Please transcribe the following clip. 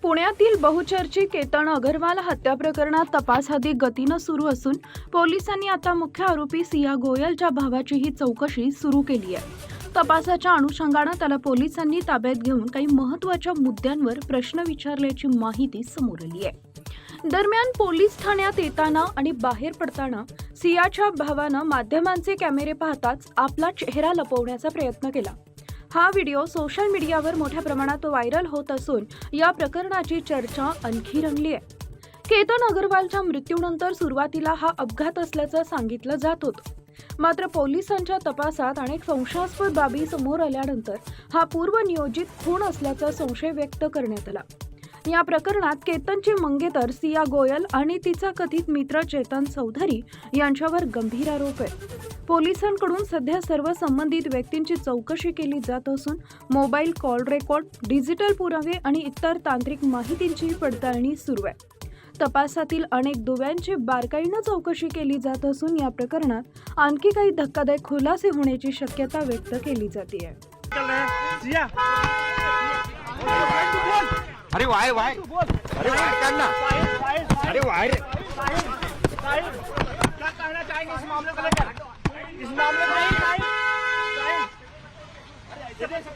पुण्यातील बहुचर्चित केतन अगरवाल हत्या प्रकरणात तपास अधिक गतीनं सुरू असून पोलिसांनी आता मुख्य आरोपी सिया गोयलच्या भावाचीही चौकशी सुरू केली आहे। तपासाच्या अनुषंगानं त्याला पोलिसांनी ताब्यात घेऊन काही महत्त्वाच्या मुद्द्यांवर प्रश्न विचारल्याची माहिती समोर आली आहे। दरम्यान पोलीस ठाण्यात येताना आणि बाहेर पडताना सियाच्या भावानं माध्यमांचे कॅमेरे पाहताच आपला चेहरा लपवण्याचा प्रयत्न केला। हा व्हिडिओ सोशल मीडियावर मोठ्या प्रमाणात व्हायरल होत असून या प्रकरणाची चर्चा आणखी रंगली आहे। केतन अगरवालच्या मृत्यूनंतर सुरुवातीला हा अपघात असल्याचं सांगितलं जात होतं, मात्र पोलिसांच्या तपासात अनेक संशयास्पद बाबी समोर आल्यानंतर हा पूर्वनियोजित खून असल्याचा संशय व्यक्त करण्यात आला। या प्रकरणात केतनची मंगेतर सिया गोयल आणि तिचा कथित मित्र चेतन चौधरी यांच्यावर गंभीर आरोप आहे। पोलिसांकडून सध्या सर्व संबंधित व्यक्तींची चौकशी केली जात असून मोबाईल कॉल रेकॉर्ड, डिजिटल पुरावे आणि इतर तांत्रिक माहितींची पडताळणी सुरू आहे। तपासातील अनेक दुव्यांची बारकाईनं चौकशी केली जात असून या प्रकरणात आणखी काही धक्कादायक खुलासे होण्याची शक्यता व्यक्त केली जाते। अरे वाह वाह अरे वाह करना अरे वाह क्या कहना चाहेंगे इस मामले को लेकर? इस मामले में